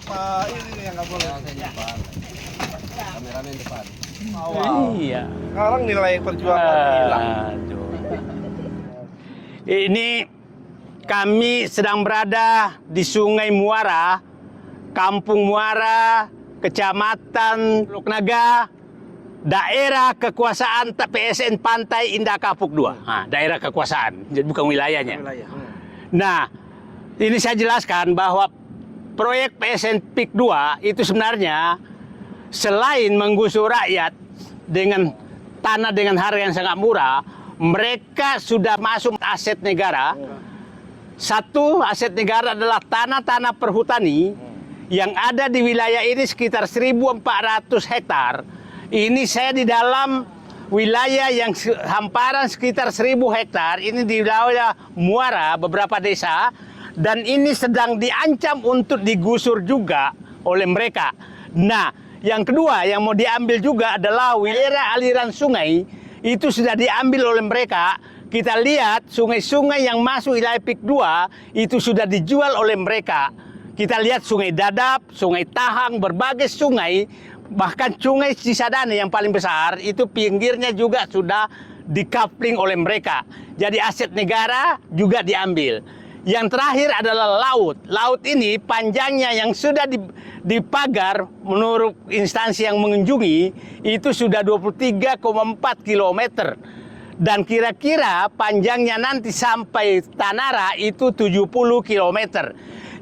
Ini nih yang nggak boleh. Kameramen depan. Iya. Sekarang nilai perjuangan hilang. Aduh. Ini kami sedang berada di Sungai Muara, Kampung Muara, Kecamatan Teluk Naga, daerah kekuasaan PSN Pantai Indah Kapuk 2. Nah, daerah kekuasaan, jadi bukan wilayahnya. Nah, ini saya jelaskan bahwa proyek PSN PIK 2 itu sebenarnya selain menggusur rakyat dengan tanah dengan harga yang sangat murah, mereka sudah masuk aset negara. Satu aset negara adalah tanah-tanah perhutani yang ada di wilayah ini sekitar 1.400 hektar. Ini saya di dalam wilayah yang hamparan sekitar 1.000 hektar. Ini di wilayah Muara, beberapa desa. Dan ini sedang diancam untuk digusur juga oleh mereka. Nah, yang kedua yang mau diambil juga adalah wilayah aliran sungai. Itu sudah diambil oleh mereka. Kita lihat sungai-sungai yang masuk wilayah PIK 2 itu sudah dijual oleh mereka. Kita lihat Sungai Dadap, Sungai Tahang, berbagai sungai, bahkan Sungai Cisadane yang paling besar, itu pinggirnya juga sudah dikapling oleh mereka. Jadi aset negara juga diambil. Yang terakhir adalah laut. Laut ini panjangnya yang sudah dipagar menurut instansi yang mengunjungi, itu sudah 23,4 kilometer. Dan kira-kira panjangnya nanti sampai Tanara itu 70 kilometer.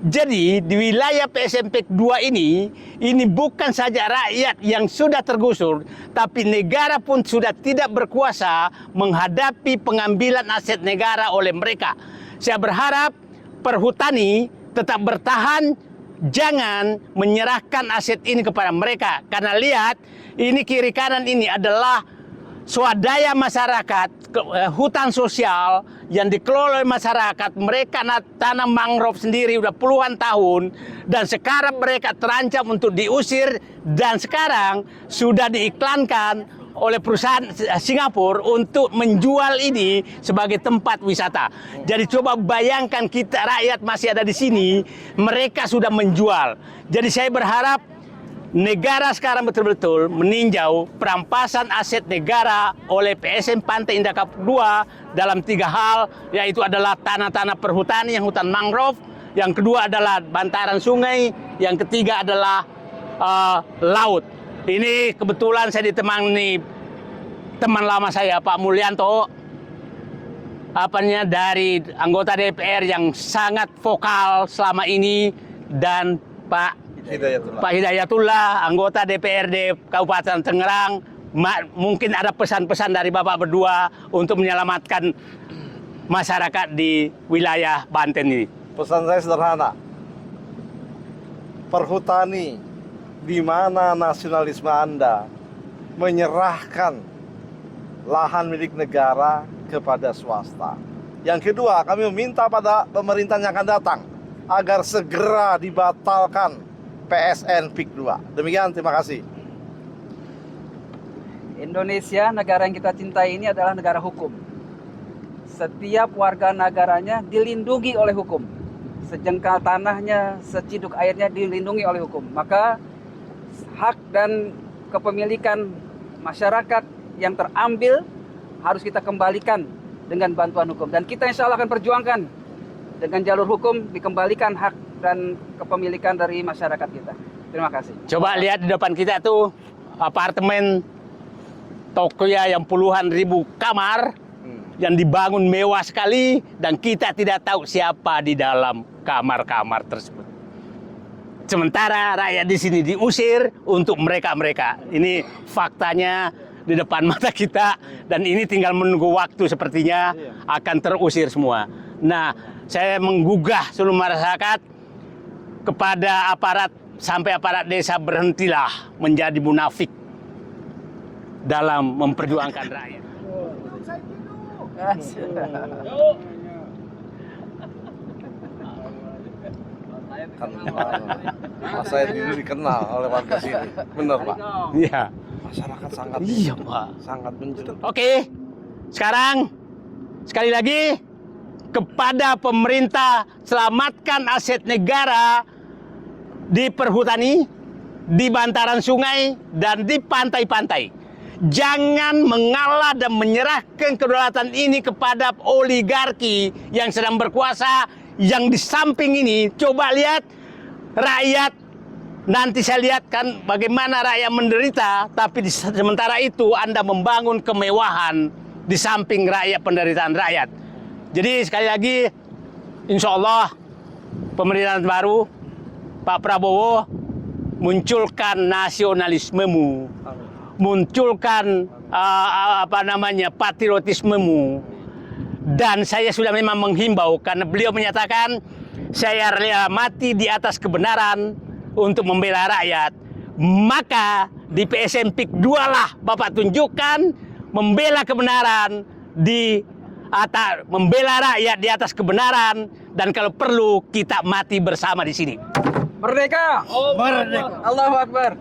Jadi di wilayah PSMP 2 ini bukan saja rakyat yang sudah tergusur, tapi negara pun sudah tidak berkuasa menghadapi pengambilan aset negara oleh mereka. Saya berharap perhutani tetap bertahan, jangan menyerahkan aset ini kepada mereka. Karena lihat, ini kiri kanan ini adalah swadaya masyarakat, hutan sosial yang dikelola oleh masyarakat. Mereka tanam mangrove sendiri udah puluhan tahun, dan sekarang mereka terancam untuk diusir, dan sekarang sudah diiklankan oleh perusahaan Singapura untuk menjual ini sebagai tempat wisata. Jadi coba bayangkan, kita rakyat masih ada di sini, mereka sudah menjual. Jadi saya berharap negara sekarang betul-betul meninjau perampasan aset negara oleh PSN Pantai Indah Kapuk 2 dalam 3 hal, yaitu adalah tanah-tanah perhutani yang hutan mangrove, yang kedua adalah bantaran sungai, yang ketiga adalah laut. Ini kebetulan saya ditemani teman lama saya, Pak Mulyanto, dari anggota DPR yang sangat vokal selama ini, dan Pak Hidayatullah, anggota DPRD Kabupaten Tangerang. Mungkin ada pesan-pesan dari Bapak berdua untuk menyelamatkan masyarakat di wilayah Banten ini. Pesan saya sederhana. Perhutani, di mana nasionalisme Anda menyerahkan lahan milik negara kepada swasta. Yang kedua, kami meminta pada pemerintahan yang akan datang agar segera dibatalkan PSN PIK 2. Demikian, terima kasih. Indonesia, negara yang kita cintai ini adalah negara hukum. Setiap warga negaranya dilindungi oleh hukum. Sejengkal tanahnya, seciduk airnya dilindungi oleh hukum. Maka hak dan kepemilikan masyarakat yang terambil harus kita kembalikan dengan bantuan hukum. Dan kita insya Allah akan perjuangkan dengan jalur hukum dikembalikan hak dan kepemilikan dari masyarakat kita. Terima kasih. Coba lihat di depan kita tuh apartemen Tokyo yang puluhan ribu kamar yang dibangun mewah sekali, dan kita tidak tahu siapa di dalam kamar-kamar tersebut. Sementara rakyat di sini diusir untuk mereka-mereka. Ini faktanya di depan mata kita, dan ini tinggal menunggu waktu, sepertinya akan terusir semua. Nah, saya menggugah seluruh masyarakat kepada aparat, sampai aparat desa berhentilah menjadi munafik dalam memperjuangkan rakyat. Saya dulu dikenal oleh warga sini. Benar, Pak? Iya. Masyarakat sangat, Iya, Pak. sangat menjadi. Oke, sekarang sekali lagi kepada pemerintah, selamatkan aset negara di perhutani, di bantaran sungai, dan di pantai-pantai. Jangan mengalah dan menyerahkan kedaulatan ini kepada oligarki yang sedang berkuasa, yang di samping ini. Coba lihat rakyat, nanti saya lihat kan bagaimana rakyat menderita, tapi sementara itu Anda membangun kemewahan di samping rakyat, penderitaan rakyat. Jadi sekali lagi, insya Allah pemerintahan baru, Pak Prabowo, munculkan nasionalismemu, munculkan patriotismemu. Dan saya sudah memang menghimbau karena beliau menyatakan saya rela mati di atas kebenaran untuk membela rakyat. Maka di PSMPIK 2 lah Bapak tunjukkan membela kebenaran membela rakyat di atas kebenaran, dan kalau perlu kita mati bersama di sini. Merdeka! Merdeka! Allahu Akbar!